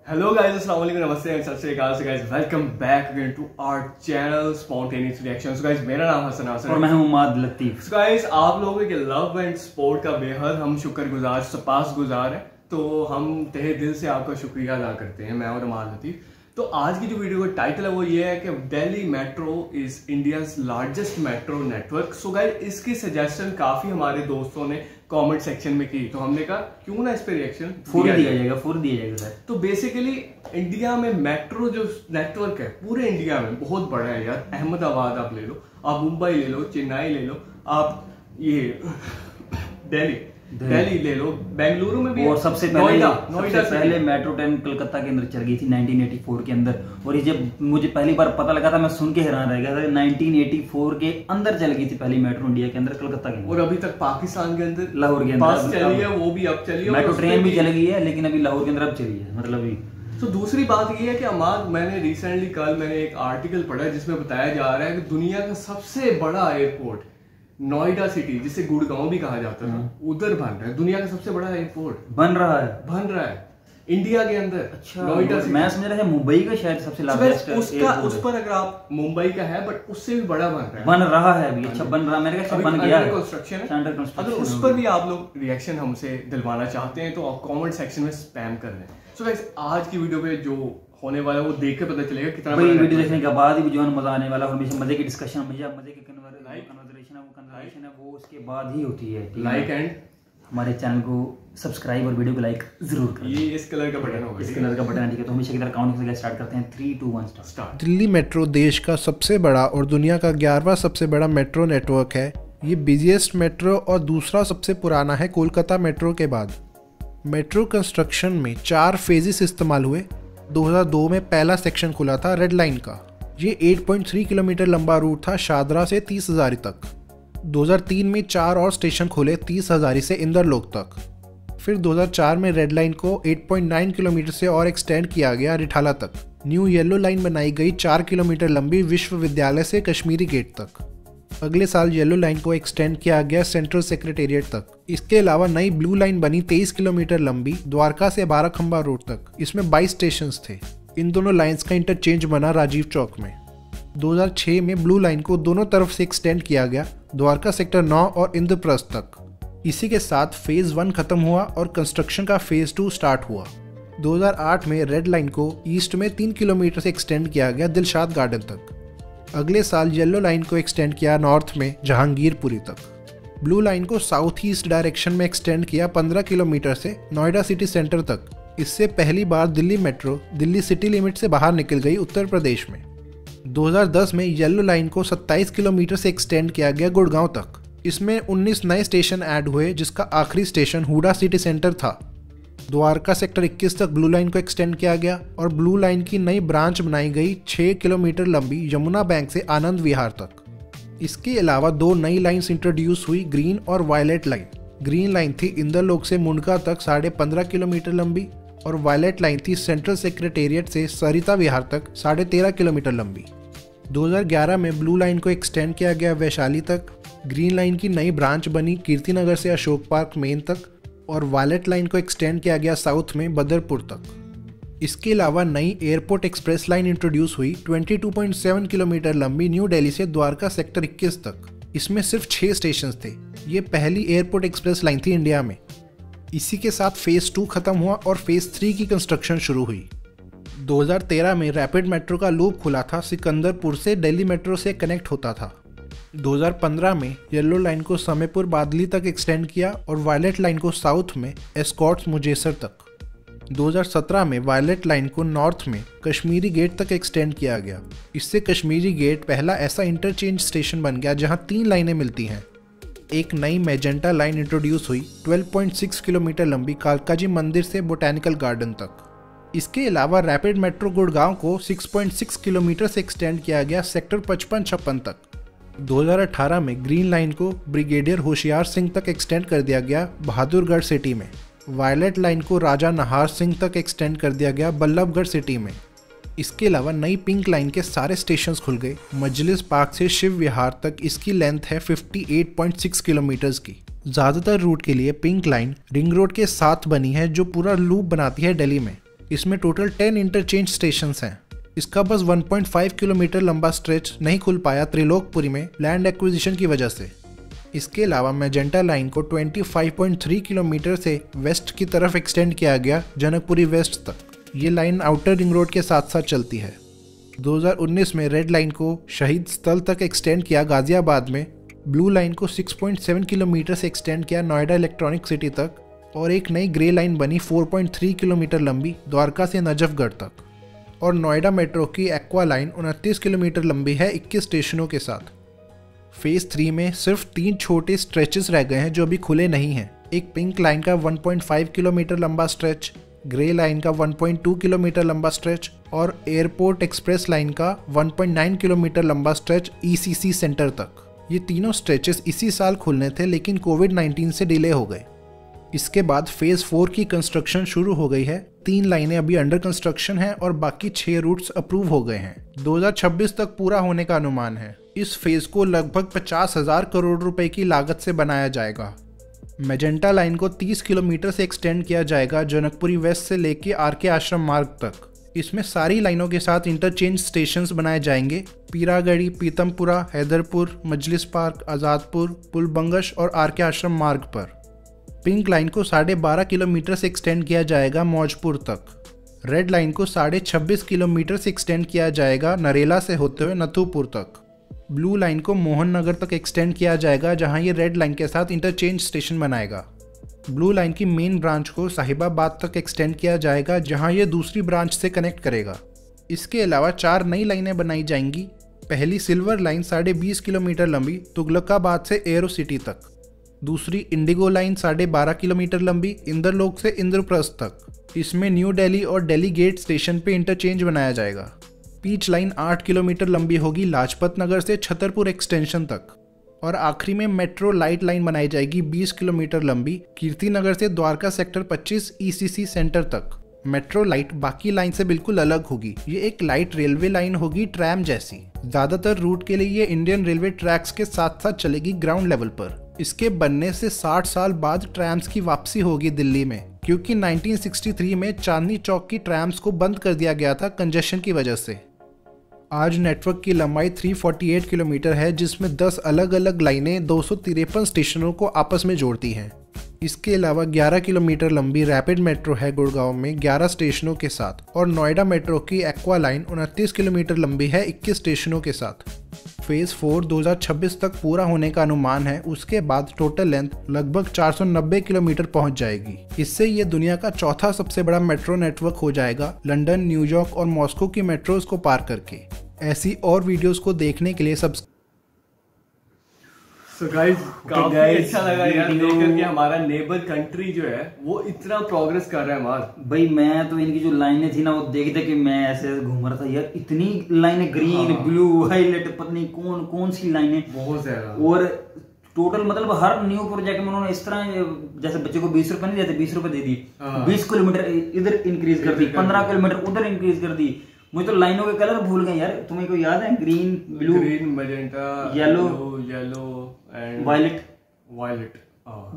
Hello guys, अस्सलाम वालेकुम, नमस्ते, Sat Shri Akal. So guys, welcome back again to our channel spontaneous reaction. So guys, मेरा नाम हसन और मैं हूं उमाद लतीफ। सो गाइस, आप लोगों के लव एंड सपोर्ट का बेहद हम शुक्रगुजार, सपासगुजार हैं। तो हम तहे दिल से आपका शुक्रिया अदा करते हैं, मैं और उमाद लतीफ। तो आज की जो वीडियो का टाइटल है वो ये है कि Delhi metro is India's largest metro network. So guys, इसकी सजेशन काफी हमारे दोस्तों ने कमेंट सेक्शन में की, तो हमने कहा क्यों ना इस पे रिएक्शन फुल दिया जाएगा सर। तो बेसिकली इंडिया में मेट्रो जो नेटवर्क है पूरे इंडिया में बहुत बड़ा है यार। अहमदाबाद आप ले लो, आप मुंबई ले लो, चेन्नई ले लो, आप ये दिल्ली ले लो, बेंगलुरु में भी, और सबसे पहले मेट्रो ट्रेन कलकत्ता के अंदर चल गई थी 1984 के अंदर। और ये जब मुझे पहली बार पता लगा था मैं सुन के हैरान रह गया था। 1984 के अंदर चल गई थी पहली मेट्रो इंडिया के अंदर, कलकत्ता के अंदर। और अभी तक पाकिस्तान के अंदर, लाहौर के अंदर चली है, वो भी अब चली है। मेट्रो ट्रेन भी चल गई है, लेकिन अभी लाहौर के अंदर अब चली है, मतलब अभी। तो दूसरी बात ये है कि अमाद, मैंने रिसेंटली कल एक आर्टिकल पढ़ा जिसमें बताया जा रहा है कि दुनिया का सबसे बड़ा एयरपोर्ट नोएडा सिटी, जिसे गुड़गांव भी कहा जाता था, उधर बन रहा है। दुनिया का सबसे बड़ा एयरपोर्ट बन रहा है इंडिया के अंदर। अच्छा, नोएडा सिटी। मैं समझ रहा था मुंबई का शायद सबसे लार्जेस्ट उस पर अगर आप मुंबई का है, बट उससे भी बड़ा बन रहा है अभी। अच्छा, बन रहा, मेरे का बन गया है, कंस्ट्रक्शन है। अगर उस पर भी आप लोग रिएक्शन हमसे दिलवाना चाहते हैं तो आप कमेंट सेक्शन में स्पैम कर दें। सो गाइस, आज की वीडियो पे जो होने वाला है वो देख के पता चलेगा कितना भाई। वीडियो देखने के बाद ही जो मजा आने वाला है, हमेशा मजे की डिस्कशन, मजे की कन्वर्सेशन है वो उसके बाद ही होती है। लाइक एंड हमारे चैनल को सब्सक्राइब और वीडियो को लाइक जरूर करें। ये इस कलर का बटन होगा, इस कलर का बटन है, ठीक है। तो हमेशा की तरह काउंटिंग से स्टार्ट करते हैं। 3 2 1 स्टार्ट। दिल्ली मेट्रो देश का सबसे बड़ा और दुनिया का 11वां सबसे बड़ा मेट्रो नेटवर्क है। ये बिजिएस्ट मेट्रो और दूसरा सबसे पुराना है कोलकाता मेट्रो के बाद। मेट्रो कंस्ट्रक्शन में 4 फेजेस इस्तेमाल हुए। 2002 में पहला सेक्शन खुला था रेड लाइन का। ये 8.3 किलोमीटर लंबा रूट था शादरा से 30 हज़ारी तक। 2003 में 4 और स्टेशन खोले 30 हज़ारी से इंदरलोक तक। फिर 2004 में रेड लाइन को 8.9 किलोमीटर से और एक्सटेंड किया गया रिठाला तक। न्यू येलो लाइन बनाई गई 4 किलोमीटर लंबी विश्वविद्यालय से कश्मीरी गेट तक। अगले साल येलो लाइन को एक्सटेंड किया गया सेंट्रल सेक्रेटेरिएट तक। इसके अलावा नई ब्लू लाइन बनी 23 किलोमीटर लंबी द्वारका से 12 खंबा रोड तक। इसमें 22 स्टेशन थे। इन दोनों लाइंस का इंटरचेंज बना राजीव चौक में। 2006 में ब्लू लाइन को दोनों तरफ से एक्सटेंड किया गया द्वारका सेक्टर 9 और इंद्रप्रस्थ तक। इसी के साथ फेज 1 खत्म हुआ और कंस्ट्रक्शन का फेज 2 स्टार्ट हुआ। 2008 में रेड लाइन को ईस्ट में 3 किलोमीटर से एक्सटेंड किया गया दिलशाद गार्डन तक। अगले साल येलो लाइन को एक्सटेंड किया नॉर्थ में जहांगीरपुरी तक। ब्लू लाइन को साउथ ईस्ट डायरेक्शन में एक्सटेंड किया 15 किलोमीटर से नोएडा सिटी सेंटर तक। इससे पहली बार Delhi metro Delhi city limit से बाहर निकल गई उत्तर प्रदेश में। 2010 में येलो लाइन को 27 किलोमीटर से एक्सटेंड किया गया गुड़गांव तक। इसमें 19 नए स्टेशन ऐड हुए, जिसका आखिरी स्टेशन हुडा सिटी सेंटर था। द्वारका सेक्टर 21 तक ब्लू लाइन को एक्सटेंड किया गया और ब्लू लाइन की नई ब्रांच बनाई गई 6 किलोमीटर लंबी यमुना बैंक से आनंद विहार तक। इसके अलावा 2 नई लाइंस इंट्रोड्यूस हुई, ग्रीन और वायलेट लाइन। ग्रीन लाइन थी इंदरलोक से मुंडका तक 15.5 किलोमीटर लंबी और वायलेट लाइन थी सेंट्रल सेक्रेटेरिएट से सरिता विहार तक 13.5 किलोमीटर लंबी। 2011 में ब्लू लाइन को एक्सटेंड किया गया वैशाली तक। ग्रीन लाइन की नई ब्रांच बनी कीर्तिनगर से अशोक पार्क मेन तक और वायलेट लाइन को एक्सटेंड किया गया साउथ में बदरपुर तक। इसके अलावा नई एयरपोर्ट एक्सप्रेस लाइन इंट्रोड्यूस हुई 22.7 किलोमीटर लंबी न्यू दिल्ली से द्वारका सेक्टर 21 तक। इसमें सिर्फ 6 स्टेशन थे। ये पहली एयरपोर्ट एक्सप्रेस लाइन थी इंडिया में। इसी के साथ फेज 2 खत्म हुआ और फेज 3 की कंस्ट्रक्शन शुरू हुई। 2013 में रैपिड मेट्रो का लूप खुला था, सिकंदरपुर से दिल्ली मेट्रो से कनेक्ट होता था। 2015 में येलो लाइन को समयपुर बादली तक एक्सटेंड किया और वायलेट लाइन को साउथ में एस्कॉर्ट्स मुजेसर तक। 2017 में वायलेट लाइन को नॉर्थ में कश्मीरी गेट तक एक्सटेंड किया गया। इससे कश्मीरी गेट पहला ऐसा इंटरचेंज स्टेशन बन गया जहां 3 लाइनें मिलती हैं। एक नई मैजेंटा लाइन इंट्रोड्यूस हुई 12.6 किलोमीटर लंबी कालकाजी मंदिर से बोटैनिकल गार्डन तक। इसके अलावा रैपिड मेट्रो गुड़गांव को 6.6 किलोमीटर से एक्सटेंड किया गया सेक्टर 55-56 तक। 2018 में ग्रीन लाइन को ब्रिगेडियर होशियार सिंह तक एक्सटेंड कर दिया गया बहादुरगढ़ सिटी में। वायलेट लाइन को राजा नहार सिंह तक एक्सटेंड कर दिया गया बल्लभगढ़ सिटी में। इसके अलावा नई पिंक लाइन के सारे स्टेशंस खुल गए। मजलिस पार्क से शिव विहार तक इसकी लेंथ है 58.6 किलोमीटर्स की। ज़्यादातर रूट के लिए पिंक लाइन रिंग रोड के साथ बनी है जो पूरा लूप बनाती है दिल्ली में। इसमें टोटल 10 इंटरचेंज स्टेशंस हैं। इसका बस 1.5 किलोमीटर लंबा स्ट्रेच नहीं खुल पाया त्रिलोकपुरी में लैंड एक्विजिशन की वजह से। इसके अलावा मैजेंटा लाइन को 25.3 किलोमीटर से वेस्ट की तरफ एक्सटेंड किया गया जनकपुरी वेस्ट तक। ये लाइन आउटर रिंग रोड के साथ साथ चलती है। 2019 में रेड लाइन को शहीद स्थल तक एक्सटेंड किया गाजियाबाद में, ब्लू लाइन को 6.7 किलोमीटर से एक्सटेंड किया नोएडा इलेक्ट्रॉनिक सिटी तक, और एक नई ग्रे लाइन बनी 4.3 किलोमीटर लंबी द्वारका से नजफगढ़ तक। और नोएडा मेट्रो की एक्वा लाइन 29 किलोमीटर लंबी है 21 स्टेशनों के साथ। फेज 3 में सिर्फ 3 छोटे स्ट्रेचेस रह गए हैं जो अभी खुले नहीं हैं। एक पिंक लाइन का 1.5 किलोमीटर लंबा स्ट्रेच, ग्रे लाइन का 1.2 किलोमीटर लंबा स्ट्रेच और एयरपोर्ट एक्सप्रेस लाइन का 1.9 किलोमीटर लंबा स्ट्रेच ECC सेंटर तक। ये तीनों स्ट्रेचेस इसी साल खुलने थे लेकिन कोविड-19 से डिले हो गए। इसके बाद फेज 4 की कंस्ट्रक्शन शुरू हो गई है। 3 लाइनें अभी अंडर कंस्ट्रक्शन हैं और बाकी 6 रूट्स अप्रूव हो गए हैं। 2026 तक पूरा होने का अनुमान है। इस फेज को लगभग 50,000 करोड़ रुपए की लागत से बनाया जाएगा। मैजेंटा लाइन को 30 किलोमीटर से एक्सटेंड किया जाएगा जनकपुरी वेस्ट से लेके RK आश्रम मार्ग तक। इसमें सारी लाइनों के साथ इंटरचेंज स्टेशंस बनाए जाएंगे। पीरागढ़ी, पीतमपुरा, हैदरपुर, मजलिस पार्क, आज़ादपुर, पुलबंगश और RK आश्रम मार्ग पर। पिंक लाइन को 12.5 किलोमीटर से एक्सटेंड किया जाएगा मौजपुर तक। रेड लाइन को 26.5 किलोमीटर से एक्सटेंड किया जाएगा नरेला से होते हुए नथुपुर तक। ब्लू लाइन को मोहन नगर तक एक्सटेंड किया जाएगा जहां ये रेड लाइन के साथ इंटरचेंज स्टेशन बनाएगा। ब्लू लाइन की मेन ब्रांच को साहिबाबाद तक एक्सटेंड किया जाएगा जहां ये दूसरी ब्रांच से कनेक्ट करेगा। इसके अलावा 4 नई लाइनें बनाई जाएंगी। पहली सिल्वर लाइन 20.5 किलोमीटर लंबी तुगलकाबाद से एरो सिटी तक। दूसरी इंडिगो लाइन 12.5 किलोमीटर लंबी इंद्रलोक से इंद्रप्रस्थ तक। इसमें न्यू दिल्ली और दिल्ली गेट स्टेशन पे इंटरचेंज बनाया जाएगा। पीच लाइन 8 किलोमीटर लंबी होगी लाजपत नगर से छतरपुर एक्सटेंशन तक। और आखिरी में मेट्रो लाइट लाइन बनाई जाएगी 20 किलोमीटर लंबी कीर्ति नगर से द्वारका सेक्टर 25 ECC सेंटर तक। मेट्रो लाइट बाकी लाइन से बिल्कुल अलग होगी। ये एक लाइट रेलवे लाइन होगी ट्रैम जैसी। ज्यादातर रूट के लिए ये इंडियन रेलवे ट्रैक्स के साथ साथ चलेगी ग्राउंड लेवल पर। इसके बनने से 60 साल बाद ट्रैम्स की वापसी होगी दिल्ली में, क्योंकि 1963 में चांदनी चौक की ट्रैम्स को बंद कर दिया गया था कंजेशन की वजह से। आज नेटवर्क की लंबाई 348 किलोमीटर है जिसमें 10 अलग अलग लाइनें 253 स्टेशनों को आपस में जोड़ती हैं। इसके अलावा 11 किलोमीटर लंबी रैपिड मेट्रो है गुड़गांव में 11 स्टेशनों के साथ। और नोएडा मेट्रो की एक्वा लाइन 29 किलोमीटर लंबी है 21 स्टेशनों के साथ। फेज 4 2026 तक पूरा होने का अनुमान है। उसके बाद टोटल लेंथ लगभग 490 किलोमीटर पहुंच जाएगी। इससे ये दुनिया का चौथा सबसे बड़ा मेट्रो नेटवर्क हो जाएगा, लंदन, न्यूयॉर्क और मॉस्को की मेट्रोज को पार करके। ऐसी और वीडियोस को देखने के लिए काफी अच्छा लगा यार देखकर कि हमारा नेबर कंट्री जो है वो इतना प्रोग्रेस कर रहा है मार। भाई मैं तो इनकी जो लाइनें थी ना वो देख देख के मैं ऐसे घूम रहा था यार, इतनी लाइनें ग्रीन ब्लू हाईलाइट पता नहीं कौन कौन सी लाइनें, बहुत ज्यादा। और टोटल मतलब हर न्यू प्रोजेक्ट में उन्होंने इस तरह, जैसे बच्चे को 20 रुपए नहीं देते 20 रुपए दे दी, 20 किलोमीटर इधर इंक्रीज कर दी, 15 किलोमीटर उधर इंक्रीज कर दी। मुझे तो लाइनों के कलर भूल गए यार, तुम्हें कोई याद है? Green, blue, green, magenta, yellow and violet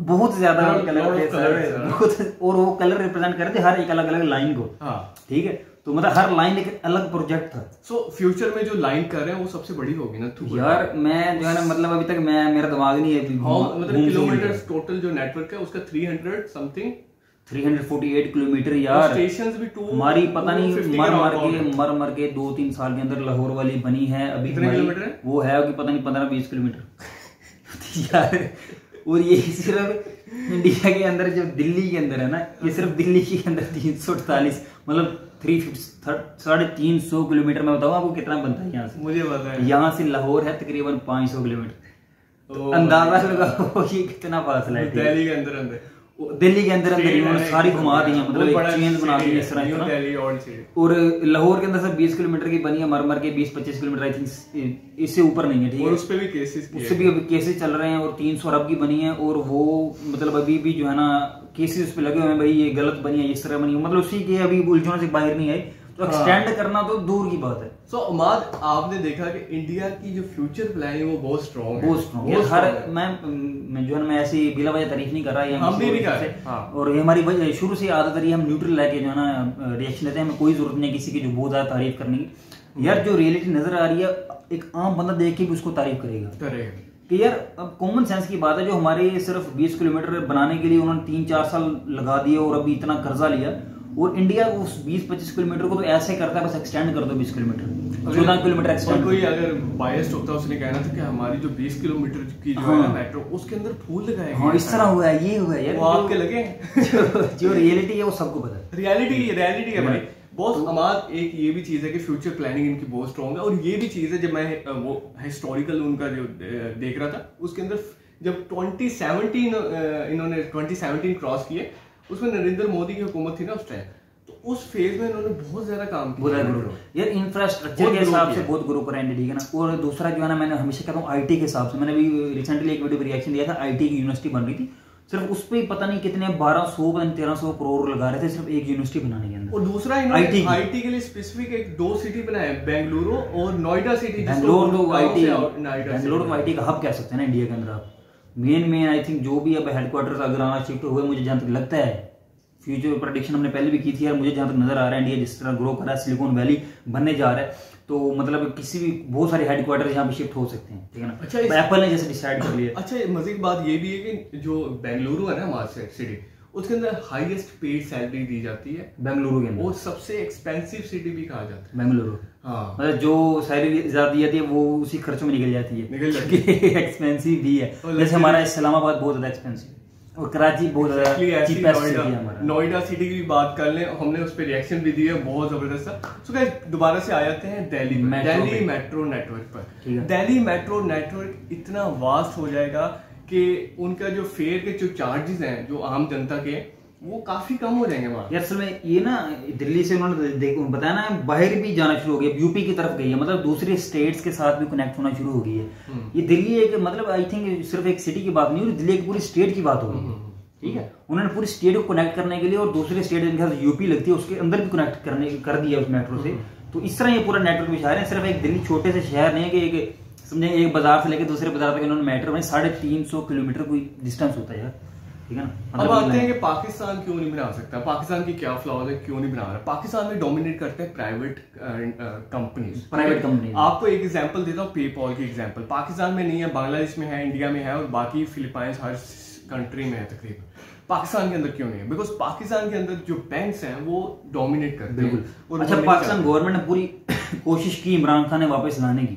बहुत ज्यादा कलर थे और वो कलर रिप्रेजेंट करते हर एक अलग अलग लाइन को। ठीक है, तो मतलब हर लाइन एक अलग प्रोजेक्ट था। सो फ्यूचर में जो लाइन कर रहे हैं वो सबसे बड़ी होगी ना यार। मैं जो है ना मतलब अभी तक मेरा दिमाग नहीं है मतलब किलोमीटर टोटल जो नेटवर्क है उसका 300 समथिंग 348 किलोमीटर यार। स्टेशंस भी हमारी पता नहीं मर मर के 2-3 साल के अंदर लाहौर वाली बनी है अभी। कितने किलोमीटर है वो है कि पता नहीं 15-20 किलोमीटर यार। और ये सिर्फ इंडिया के अंदर, जो दिल्ली के अंदर है ना, ये सिर्फ दिल्ली के अंदर 348 मतलब 350 किलोमीटर। मैं बताऊँ आपको कितना बनता है यहाँ से? मुझे पता है। यहाँ से लाहौर है तकरीबन 500 किलोमीटर। अंदाजा लगाओ ये कितना फासला है। दिल्ली के अंदर दिल्ली के अंदर सारी घुमा दी है, मतलब एक चेन बना दी है इस तरह। और लाहौर के अंदर से 20 किलोमीटर की बनी है, मर के 20-25 किलोमीटर आई थिंक, इससे ऊपर नहीं है। ठीक है, उस पे भी केसेस, उससे भी अभी केसेस चल रहे हैं। और 300 अरब की बनी है और वो मतलब अभी भी जो है ना केसेस उस पे लगे हुए हैं, भाई ये गलत बनी है, इस तरह बनी है, मतलब उसी के अभी उलझनों से बाहर नहीं आए। तो एक्सटेंड करना तो दूर की बात है। सो अमाद, आपने देखा कि इंडिया की जो फ्यूचर प्लान है वो बहुत स्ट्रॉन्ग है, बहुत स्ट्रॉन्ग है। मैं जो है मैं ऐसी बिला वजह तारीफ नहीं कर रहा है, हम भी नहीं कर रहे। हाँ। और ये हमारी शुरू से आदत रही है, हम न्यूट्रल लेके जो है ना रिएक्शन देते हैं, हमें कोई जरूरत नहीं है किसी की जो बहुत ज्यादा तारीफ करने की। यार जो रियलिटी नजर आ रही है, एक आम बंदा देख के भी उसको तारीफ करेगा कि यार अब कॉमन सेंस की बात है, जो हमारे सिर्फ 20 किलोमीटर बनाने के लिए उन्होंने 3-4 साल लगा दिए और अभी इतना कर्जा लिया, और इंडिया उस 20-25 किलोमीटर को तो ऐसे करता है, बस एक्सटेंड कर दो 20 किलोमीटर, 14 किलोमीटर एक्सटेंड। कोई अगर बायस्ड होता उसने कहना था कि हमारी जो 20 किलोमीटर की जो है मेट्रो, उसके अंदर फूल लगाए गए। हाँ, इस तरह हुआ है, ये हुआ है यार, वो आपके लगे। जो रियलिटी है वो सबको पता है, रियलिटी है भाई। बहुत अमाद, एक ये भी चीज है कि फ्यूचर प्लानिंग इनकी बहुत स्ट्रॉन्ग है, और ये भी चीज है जब मैं वो हिस्टोरिकल उनका जो देख रहा था, उसके अंदर जब 2017 इन्होंने 2017 क्रॉस किए, उसमें नरेंद्र मोदी की हुकूमत थी ना उस टाइम, तो उस फेज में इन्होंने बहुत ज्यादा काम किया यार, इंफ्रास्ट्रक्चर के हिसाब से बहुत ग्रो करा है, ठीक है ना। और दूसरा जो है ना, मैंने हमेशा कहता हूँ आईटी के हिसाब से, मैंने भी रिसेंटली एक वीडियो पर रिएक्शन दिया था, आईटी की यूनिवर्सिटी बन रही थी, सिर्फ उस पे पता नहीं कितने 1200-1300 करोड़ लगा रहे थे सिर्फ एक यूनिवर्सिटी बनाने के अंदर। और दूसरा आईटी के लिए स्पेसिफिक एक 2 सिटी बनाए, बेंगलुरु और नोएडा सिटी। बेंगलोर तो आईटी का हब कह सकते हैं ना इंडिया के अंदर। आप मेन आई थिंक जो भी अब हेडक्वार्टर्स अगर आना शिफ्ट हुए, मुझे जहां तक लगता है, फ्यूचर प्रेडिक्शन हमने पहले भी की थी यार, मुझे जहां तक नजर आ रहा है इंडिया जिस तरह ग्रो कर रहा है, सिलिकॉन वैली बनने जा रहा है, तो मतलब किसी भी बहुत सारे हेडक्वार्टर यहाँ पे शिफ्ट हो सकते हैं, ठीक है ना। अच्छा, एप्पल ने जैसे डिसाइड कर लिया। अच्छा, मजे की बात ये भी है कि जो बेंगलुरु है ना हमारे सिटी, उसके अंदर हाईएस्ट पेड सैलरी दी जाती है बेंगलुरु के अंदर, और सबसे एक्सपेंसिव सिटी भी कहा जाता है बेंगलुरु। हाँ, मतलब जो सैलरी ज्यादा दी जाती है वो उसी खर्चों में निकल जाती है, एक्सपेंसिव भी है। जैसे हमारा इस्लामाबाद बहुत ज्यादा एक्सपेंसिव और कराची बहुत ज्यादा। नोएडा सिटी की बात कर लें, हमने उस पर रिएक्शन भी दी है बहुत जबरदस्त था। सो गाइस, दोबारा से आ जाते हैं दिल्ली मेट्रो नेटवर्क पर। दिल्ली मेट्रो नेटवर्क इतना वास्ट हो जाएगा कि उनका जो फेयर के जो चार्जेस हैं जो आम जनता के, वो काफी कम हो जाएंगे वहाँ। यार असल में ये ना दिल्ली से उन्होंने बताया ना, बाहर भी जाना शुरू हो गया, यूपी की तरफ गई है, मतलब दूसरे स्टेट्स के साथ भी कनेक्ट होना शुरू हो गई है। ये दिल्ली एक मतलब आई थिंक सिर्फ एक सिटी की बात नहीं हो रही, दिल्ली की पूरी स्टेट की बात हो रही है, ठीक है। उन्होंने पूरी स्टेट को कनेक्ट करने के लिए, और दूसरे स्टेट जिनके साथ यूपी लगती है उसके अंदर भी कनेक्ट कर दिया उस मेट्रो से। तो इस तरह ये पूरा नेटवर्क बिछा रहे हैं। सिर्फ एक दिल्ली छोटे से शहर नहीं है कि एक समझे एक बाजार से लेकर दूसरे बाजार तक इन्होंने मेट्रो में 350 किलोमीटर कोई डिस्टेंस होता है यार, ठीक है ना। अब आते हैं कि पाकिस्तान क्यों नहीं बना सकता, पाकिस्तान की क्या फ्लॉज है, क्यों नहीं बना रहा। पाकिस्तान में डोमिनेट करते हैं प्राइवेट कंपनी। आपको एक एग्जांपल देता हूँ, पेपॉल की एग्जांपल। पाकिस्तान में नहीं है, बांग्लादेश में है, इंडिया में है, और बाकी फिलीपाइंस हर कंट्री में है तकरीबन। पाकिस्तान के अंदर क्यों नहीं है? बिकॉज पाकिस्तान के अंदर जो बैंक्स हैं वो डोमिनेट करते हैं। बिल्कुल। अच्छा, पाकिस्तान गवर्नमेंट ने पूरी कोशिश की इमरान खान ने वापस लाने की,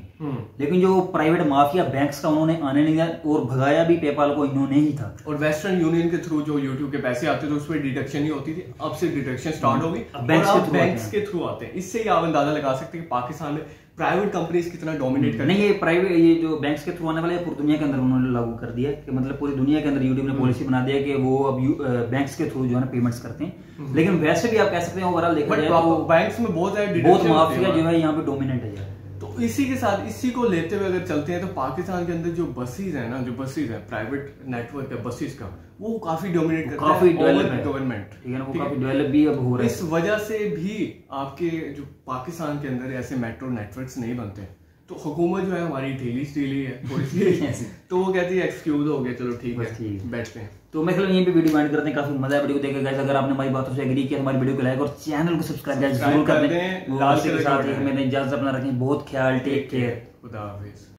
लेकिन जो प्राइवेट माफिया बैंक्स का उन्होंने आने नहीं दिया, और भगाया भी पेपाल को इन्होंने ही था। और वेस्टर्न यूनियन के थ्रू जो यूट्यूब के पैसे आते थे उस पर डिडक्शन ही होती थी, अब से डिडक्शन स्टार्ट होगी, बैंक्स के थ्रू आते हैं। इससे ही आप अंदाजा लगा सकते हैं कि पाकिस्तान में प्राइवेट कंपनीज कितना डोमिनेट करती है। ये जो बैंक्स के थ्रू आने वाले पूरी दुनिया के अंदर उन्होंने लागू कर दिया है कि मतलब पूरी दुनिया के अंदर यूट्यूब ने पॉलिसी बना दिया कि वो अब बैंक्स के थ्रू जो है ना पेमेंट्स करते हैं। लेकिन वैसे भी आप कह सकते हैं ओवरऑल देखा जाए तो बैंक्स में बहुत माफिया जो है यहाँ पे डोमिनेट है। तो इसी के साथ इसी को लेते हुए अगर चलते हैं तो पाकिस्तान के अंदर जो बसेस है ना, जो बसेस है प्राइवेट नेटवर्क है बसेस का, वो काफी डोमिनेट करता है गवर्नमेंट, ठीक है ना, वो काफी डेवलप भी अब हो रहा है। इस वजह से भी आपके जो पाकिस्तान के अंदर ऐसे मेट्रो नेटवर्क्स नहीं बनते, तो हुकूमत जो है हमारी ढीली है थोड़ी सी तो वो कहती है एक्सक्यूज हो गया, चलो ठीक है बैठते हैं। तो मैं यहीं पे वीडियो एंड करते हैं। काफी मजा है वीडियो को देखकर गाइस। अगर आपने हमारी बातों से एग्री किया, हमारी वीडियो को लाइक और चैनल को सब्सक्राइब जरूर कर दें। लाल के साथ मैंने इजाजत अपना रखें, बहुत ख्याल, टेक केयर, खुदा हाफिज।